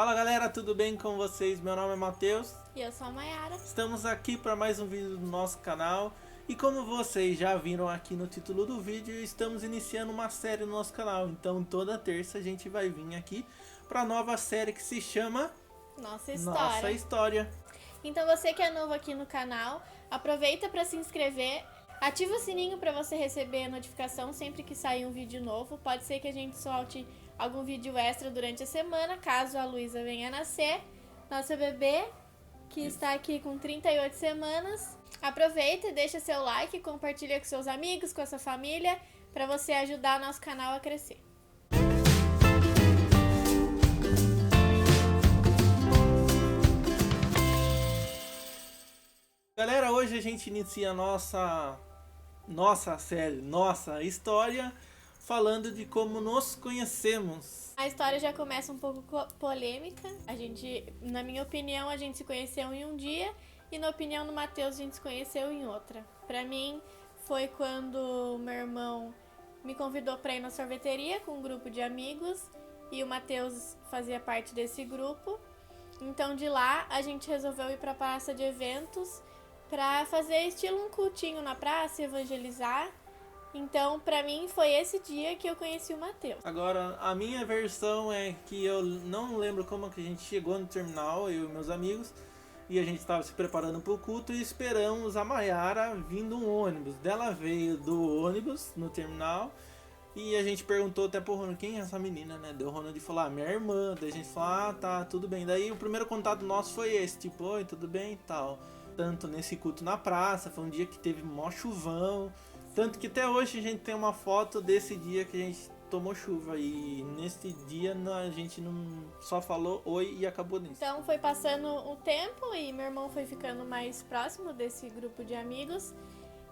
Fala galera, tudo bem com vocês? Meu nome é Matheus. E eu sou a Mayara. Estamos aqui para mais um vídeo do nosso canal. E como vocês já viram aqui no título do vídeo, estamos iniciando uma série no nosso canal. Então toda terça a gente vai vir aqui para a nova série que se chama Nossa História. Nossa História. Então você que é novo aqui no canal, aproveita para se inscrever. Ativa o sininho para você receber a notificação sempre que sair um vídeo novo. Pode ser que a gente solte algum vídeo extra durante a semana, caso a Luísa venha a nascer. Nossa bebê, que está aqui com 38 semanas. Aproveita, deixa seu like, compartilha com seus amigos, com a sua família, para você ajudar o nosso canal a crescer. Galera, hoje a gente inicia a nossa série, nossa história, falando de como nos conhecemos. A história já começa um pouco polêmica. Na minha opinião, a gente se conheceu em um dia e na opinião do Matheus, a gente se conheceu em outra. Pra mim, foi quando meu irmão me convidou pra ir na sorveteria com um grupo de amigos e o Matheus fazia parte desse grupo. Então, de lá, a gente resolveu ir pra praça de eventos pra fazer estilo um cultinho na praça, evangelizar. Então, pra mim, foi esse dia que eu conheci o Matheus. Agora, a minha versão é que eu não lembro como que a gente chegou no terminal, eu e meus amigos, e a gente estava se preparando para o culto e esperamos a Mayara vindo um ônibus. Dela veio do ônibus no terminal e a gente perguntou até pro Ronald, quem é essa menina, né? Deu o Ronald falou, minha irmã. Daí a gente falou, tá, tudo bem. Daí o primeiro contato nosso foi esse, tipo, oi, tudo bem e tal. Tanto nesse culto na praça, foi um dia que teve mó chuvão. Tanto que até hoje a gente tem uma foto desse dia que a gente tomou chuva. E nesse dia a gente não só falou oi e acabou nisso. Então foi passando o tempo e meu irmão foi ficando mais próximo desse grupo de amigos.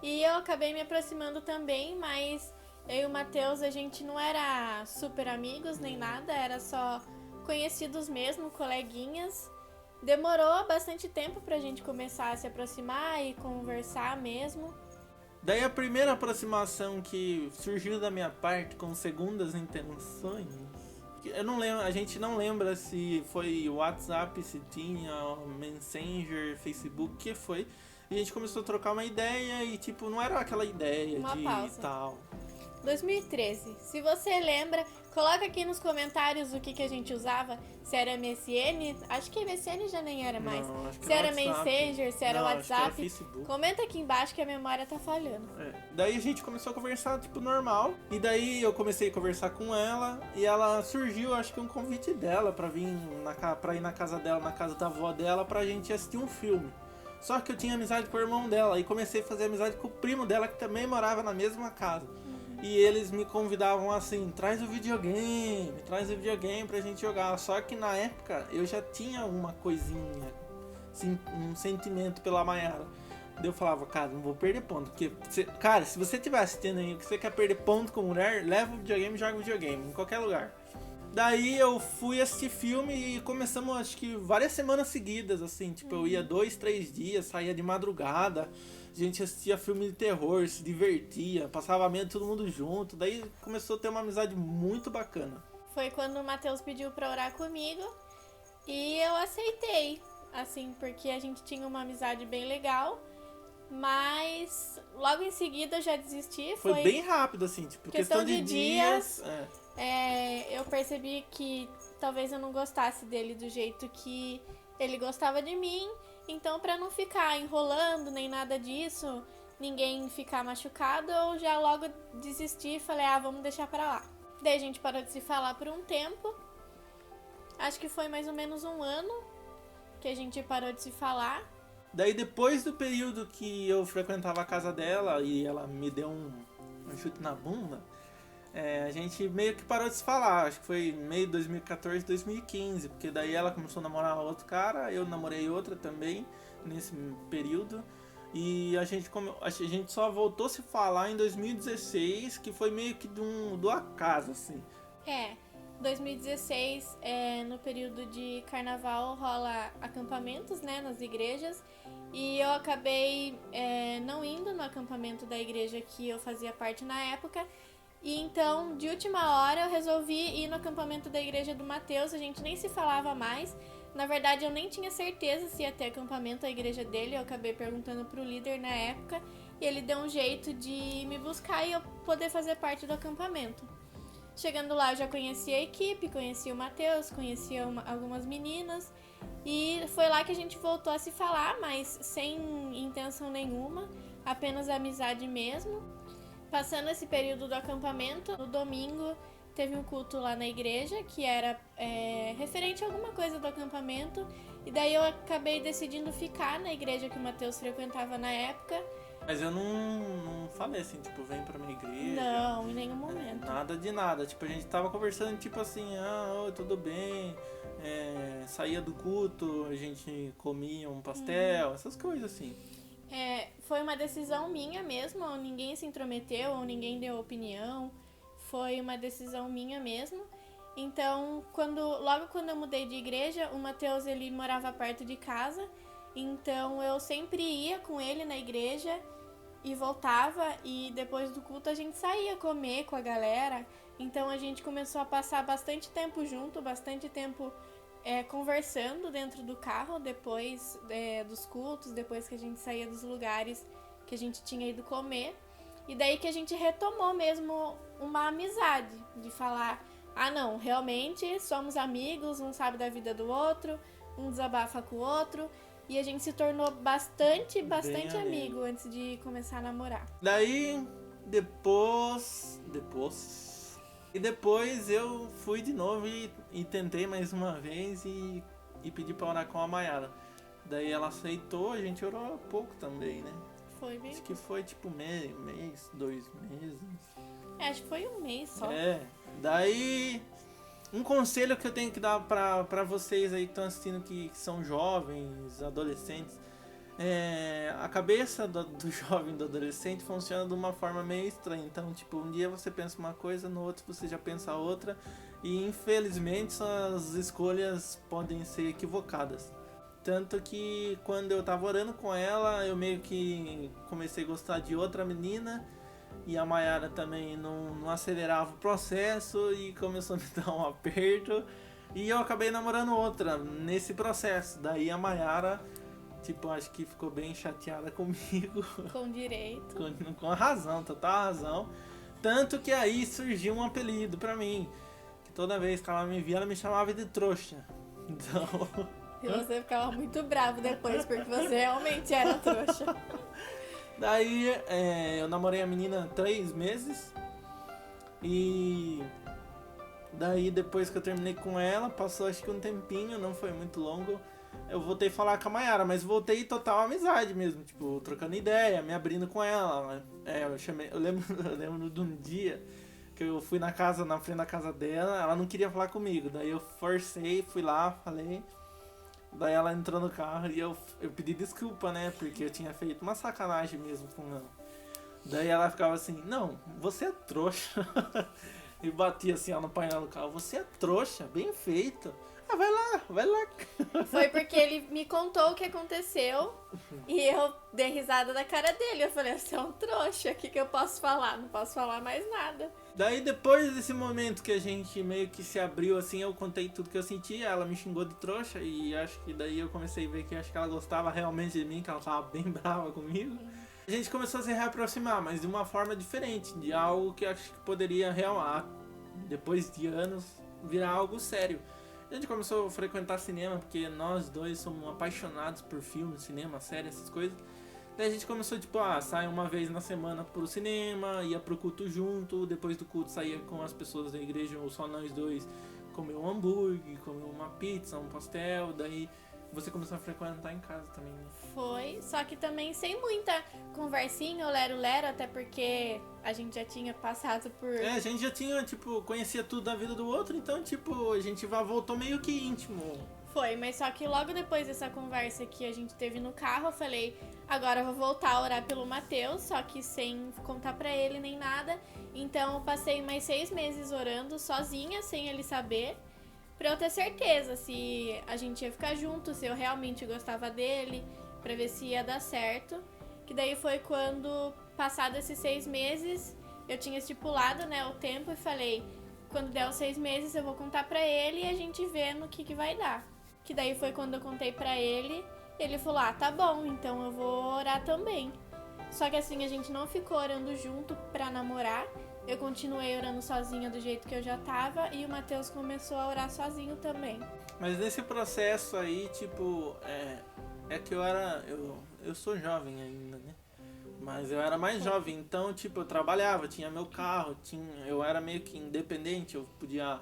E eu acabei me aproximando também, mas eu e o Matheus, a gente não era super amigos nem nada. Era só conhecidos mesmo, coleguinhas. Demorou bastante tempo pra gente começar a se aproximar e conversar mesmo. Daí a primeira aproximação que surgiu da minha parte com segundas intenções, eu não lembro, a gente não lembra se foi WhatsApp, se tinha Messenger, Facebook, o que foi. A gente começou a trocar uma ideia e tipo, não era aquela ideia Uma de pausa. tal. 2013. Se você lembra, coloca aqui nos comentários o que a gente usava. Se era MSN, acho que MSN já nem era mais. Não, acho que Se era era WhatsApp. Messenger, se era Não, acho que era WhatsApp. Facebook. Comenta aqui embaixo que a memória tá falhando. Daí a gente começou a conversar, tipo, normal. E daí eu comecei a conversar com ela. E ela surgiu, acho que um convite dela pra vir pra ir na casa dela, na casa da avó dela, pra gente assistir um filme. Só que eu tinha amizade com o irmão dela. E comecei a fazer amizade com o primo dela, que também morava na mesma casa. E eles me convidavam assim, traz o videogame pra gente jogar. Só que na época eu já tinha uma coisinha, assim, um sentimento pela Mayara. Daí eu falava, cara, não vou perder ponto. Porque, cara, se você estiver assistindo aí que você quer perder ponto com mulher, leva o videogame e joga o videogame, em qualquer lugar. Daí eu fui assistir filme e começamos, acho que várias semanas seguidas, assim. Tipo, eu ia 2, 3 dias, saía de madrugada. A gente assistia filme de terror, se divertia, passava medo todo mundo junto. Daí começou a ter uma amizade muito bacana. Foi quando o Matheus pediu pra orar comigo e eu aceitei, assim, porque a gente tinha uma amizade bem legal. Mas logo em seguida eu já desisti. Foi bem rápido, assim, tipo, questão de dias. Eu percebi que talvez eu não gostasse dele do jeito que ele gostava de mim. Então, pra não ficar enrolando nem nada disso, ninguém ficar machucado, eu já logo desisti e falei, vamos deixar pra lá. Daí a gente parou de se falar por um tempo. Acho que foi mais ou menos um ano que a gente parou de se falar. Daí depois do período que eu frequentava a casa dela e ela me deu um chute na bunda, a gente meio que parou de se falar. Acho que foi meio 2014, 2015, porque daí ela começou a namorar outro cara, eu namorei outra também nesse período. E a gente só voltou a se falar em 2016, que foi meio que do acaso, assim. 2016, no período de carnaval, rola acampamentos, né, nas igrejas. E eu acabei não indo no acampamento da igreja que eu fazia parte na época. E então, de última hora, eu resolvi ir no acampamento da igreja do Matheus. A gente nem se falava mais. Na verdade, eu nem tinha certeza se ia ter acampamento à igreja dele. Eu acabei perguntando pro líder na época. E ele deu um jeito de me buscar e eu poder fazer parte do acampamento. Chegando lá, eu já conhecia a equipe, conhecia o Matheus, conhecia algumas meninas. E foi lá que a gente voltou a se falar, mas sem intenção nenhuma. Apenas amizade mesmo. Passando esse período do acampamento, no domingo teve um culto lá na igreja que era referente a alguma coisa do acampamento. E daí eu acabei decidindo ficar na igreja que o Matheus frequentava na época. Mas eu não falei assim, tipo, vem pra minha igreja. Não, em nenhum momento. Nada de nada. Tipo, a gente tava conversando, tipo assim, oi, tudo bem. Saía do culto, a gente comia um pastel, essas coisas assim. Foi uma decisão minha mesmo, ninguém se intrometeu, ou ninguém deu opinião. Foi uma decisão minha mesmo. Então, logo quando eu mudei de igreja, o Matheus, ele morava perto de casa. Então, eu sempre ia com ele na igreja e voltava. E depois do culto, a gente saía comer com a galera. Então, a gente começou a passar bastante tempo junto, bastante tempo conversando dentro do carro, depois dos cultos, depois que a gente saía dos lugares que a gente tinha ido comer. E daí que a gente retomou mesmo uma amizade, de falar, não, realmente somos amigos, um sabe da vida do outro, um desabafa com o outro. E a gente se tornou bastante amigo antes de começar a namorar. Daí, depois eu fui de novo e tentei mais uma vez e pedi pra orar com a Mayara. Daí ela aceitou, a gente orou pouco também, né? Foi bem. Acho que foi tipo mês, 2 meses. Acho que foi um mês só. Daí, um conselho que eu tenho que dar pra vocês aí que estão assistindo, que são jovens, adolescentes. A cabeça do jovem, do adolescente funciona de uma forma meio estranha. Então, tipo, um dia você pensa uma coisa, no outro você já pensa outra. E infelizmente as escolhas podem ser equivocadas. Tanto que quando eu tava orando com ela, eu meio que comecei a gostar de outra menina. E a Mayara também não acelerava o processo e começou a me dar um aperto. E eu acabei namorando outra nesse processo. Daí a Mayara, tipo, acho que ficou bem chateada comigo. Com direito. Com razão, total razão. Tanto que aí surgiu um apelido pra mim. Que toda vez que ela me via, ela me chamava de trouxa. Então... E você ficava muito bravo depois, porque você realmente era trouxa. Daí eu namorei a menina 3 meses. E daí depois que eu terminei com ela, passou acho que um tempinho, não foi muito longo, eu voltei a falar com a Mayara, mas voltei total amizade mesmo, tipo, trocando ideia, me abrindo com ela. Eu lembro de um dia que eu fui na frente da casa dela, ela não queria falar comigo, daí eu forcei, fui lá, falei. Daí ela entrou no carro e eu pedi desculpa, né? Porque eu tinha feito uma sacanagem mesmo com ela. Daí ela ficava assim, não, você é trouxa. E batia assim ó, no painel do carro, você é trouxa, bem feito. Vai lá. Foi porque ele me contou o que aconteceu e eu dei risada da cara dele. Eu falei, você é um trouxa, o que eu posso falar? Não posso falar mais nada. Daí depois desse momento que a gente meio que se abriu assim, eu contei tudo que eu sentia, ela me xingou de trouxa e acho que daí eu comecei a ver que acho que ela gostava realmente de mim, que ela tava bem brava comigo. A gente começou a se reaproximar, mas de uma forma diferente, de algo que acho que poderia depois de anos, virar algo sério. A gente começou a frequentar cinema, porque nós dois somos apaixonados por filmes, cinema, série, essas coisas. Daí a gente começou, tipo, sair uma vez na semana pro cinema, ia pro culto junto, depois do culto saía com as pessoas da igreja, ou só nós dois, comer um hambúrguer, comer uma pizza, um pastel, daí você começou a frequentar em casa também, né? Foi, só que também sem muita conversinha, ou lero-lero, até porque a gente já tinha passado por... A gente já tinha, tipo, conhecia tudo da vida do outro, então, tipo, a gente voltou meio que íntimo. Foi, mas só que logo depois dessa conversa que a gente teve no carro, eu falei, agora eu vou voltar a orar pelo Matheus, só que sem contar pra ele nem nada. Então eu passei mais 6 meses orando sozinha, sem ele saber, pra eu ter certeza se a gente ia ficar junto, se eu realmente gostava dele, pra ver se ia dar certo. Que daí foi quando, passado esses 6 meses, eu tinha estipulado, né, o tempo e falei, quando der os 6 meses eu vou contar pra ele e a gente vê no que vai dar. Que daí foi quando eu contei pra ele, ele falou, tá bom, então eu vou orar também. Só que assim, a gente não ficou orando junto pra namorar, eu continuei orando sozinha do jeito que eu já tava e o Matheus começou a orar sozinho também. Mas nesse processo aí, tipo, é que eu sou jovem ainda, né? Mas eu era mais jovem, então, tipo, eu trabalhava, tinha meu carro, eu era meio que independente, eu podia,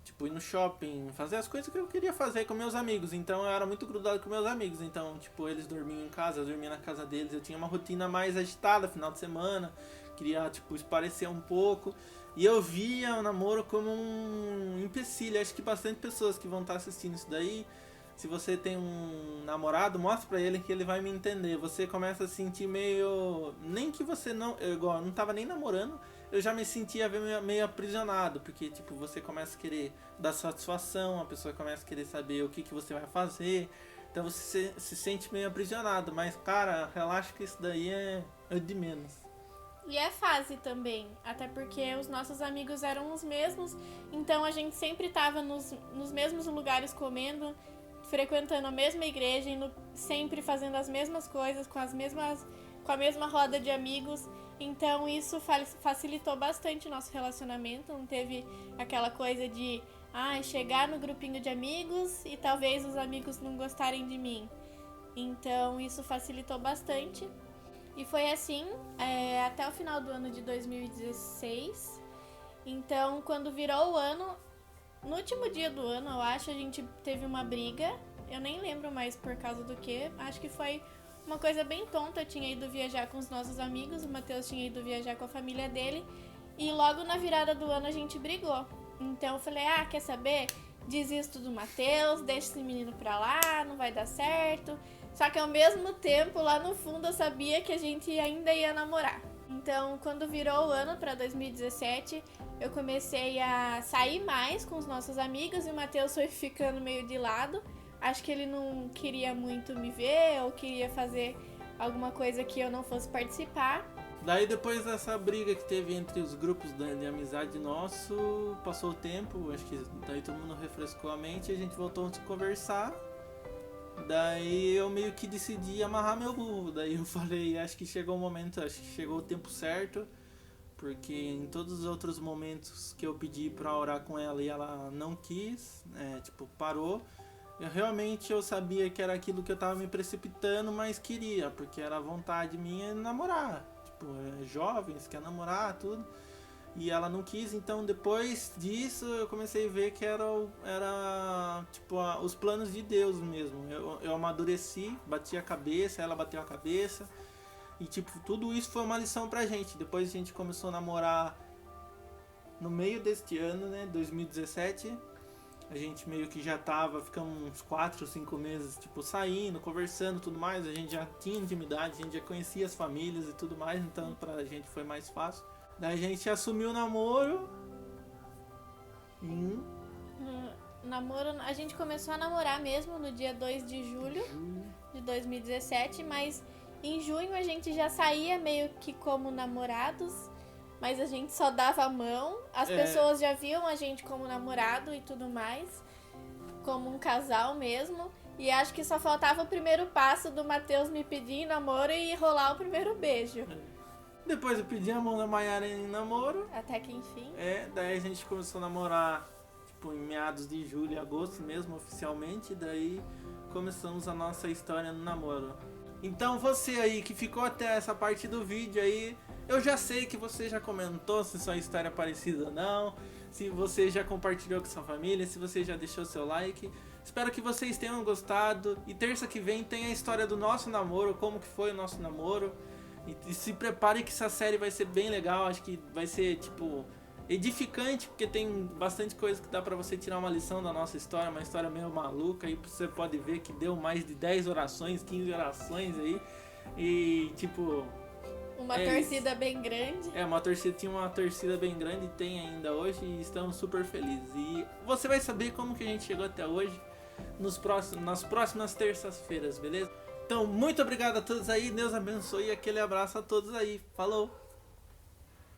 tipo, ir no shopping, fazer as coisas que eu queria fazer com meus amigos. Então eu era muito grudado com meus amigos, então, tipo, eles dormiam em casa, eu dormia na casa deles, eu tinha uma rotina mais agitada, final de semana, queria, tipo, esparecer um pouco. E eu via o namoro como um empecilho. Acho que bastante pessoas que vão estar assistindo isso daí, se você tem um namorado, mostra pra ele que ele vai me entender. Você começa a sentir meio... Nem que você não... Eu não tava nem namorando, eu já me sentia meio aprisionado. Porque, tipo, você começa a querer dar satisfação, a pessoa começa a querer saber o que você vai fazer. Então você se sente meio aprisionado. Mas, cara, relaxa que isso daí é de menos. E é fase também, até porque os nossos amigos eram os mesmos, então a gente sempre tava nos mesmos lugares comendo, frequentando a mesma igreja, sempre fazendo as mesmas coisas, com a mesma roda de amigos. Então isso facilitou bastante o nosso relacionamento, não teve aquela coisa de chegar no grupinho de amigos e talvez os amigos não gostarem de mim. Então isso facilitou bastante. E foi assim até o final do ano de 2016. Então, quando virou o ano, no último dia do ano, eu acho, a gente teve uma briga. Eu nem lembro mais por causa do que. Acho que foi uma coisa bem tonta. Eu tinha ido viajar com os nossos amigos, o Matheus tinha ido viajar com a família dele. E logo na virada do ano a gente brigou. Então eu falei, quer saber? Desisto do Matheus, deixa esse menino pra lá, não vai dar certo. Só que ao mesmo tempo, lá no fundo, eu sabia que a gente ainda ia namorar. Então, quando virou o ano para 2017, eu comecei a sair mais com os nossos amigos e o Matheus foi ficando meio de lado. Acho que ele não queria muito me ver ou queria fazer alguma coisa que eu não fosse participar. Daí depois dessa briga que teve entre os grupos de amizade nosso, passou o tempo, acho que daí todo mundo refrescou a mente e a gente voltou a conversar. Daí eu meio que decidi amarrar meu burro. Daí eu falei, acho que chegou o momento, acho que chegou o tempo certo. Porque em todos os outros momentos que eu pedi pra orar com ela e ela não quis, parou. Eu sabia que era aquilo que eu tava me precipitando, mas queria, porque era vontade minha de namorar. Tipo, jovens, quer namorar, tudo. E ela não quis, então depois disso eu comecei a ver que era os planos de Deus mesmo. Eu amadureci, bati a cabeça, ela bateu a cabeça. E tipo, tudo isso foi uma lição pra gente. Depois a gente começou a namorar no meio deste ano, né, 2017. A gente meio que já ficamos uns 4 ou 5 meses, tipo, saindo, conversando, tudo mais. A gente já tinha intimidade, a gente já conhecia as famílias e tudo mais, então pra gente foi mais fácil. Daí a gente assumiu o namoro. A gente começou a namorar mesmo no dia 2 de julho de 2017, mas em junho a gente já saía meio que como namorados, mas a gente só dava a mão. As pessoas já viam a gente como namorado e tudo mais, como um casal mesmo. E acho que só faltava o primeiro passo do Matheus me pedir em namoro e rolar o primeiro beijo. Depois eu pedi a mão da Maiara em namoro. Até que enfim. Daí a gente começou a namorar, tipo, em meados de julho e agosto mesmo, oficialmente. Daí começamos a nossa história no namoro. Então você aí que ficou até essa parte do vídeo aí, eu já sei que você já comentou se sua história é parecida ou não, se você já compartilhou com sua família, se você já deixou seu like. Espero que vocês tenham gostado. E terça que vem tem a história do nosso namoro, como que foi o nosso namoro. E se prepare que essa série vai ser bem legal. Acho que vai ser, tipo, edificante, porque tem bastante coisa que dá pra você tirar uma lição da nossa história. Uma história meio maluca. Aí você pode ver que deu mais de 10 orações, 15 orações aí. E, tipo... Uma torcida bem grande. Tinha uma torcida bem grande e tem ainda hoje. E estamos super felizes. E você vai saber como que a gente chegou até hoje nas próximas terças-feiras, beleza? Então, muito obrigado a todos aí, Deus abençoe e aquele abraço a todos aí. Falou!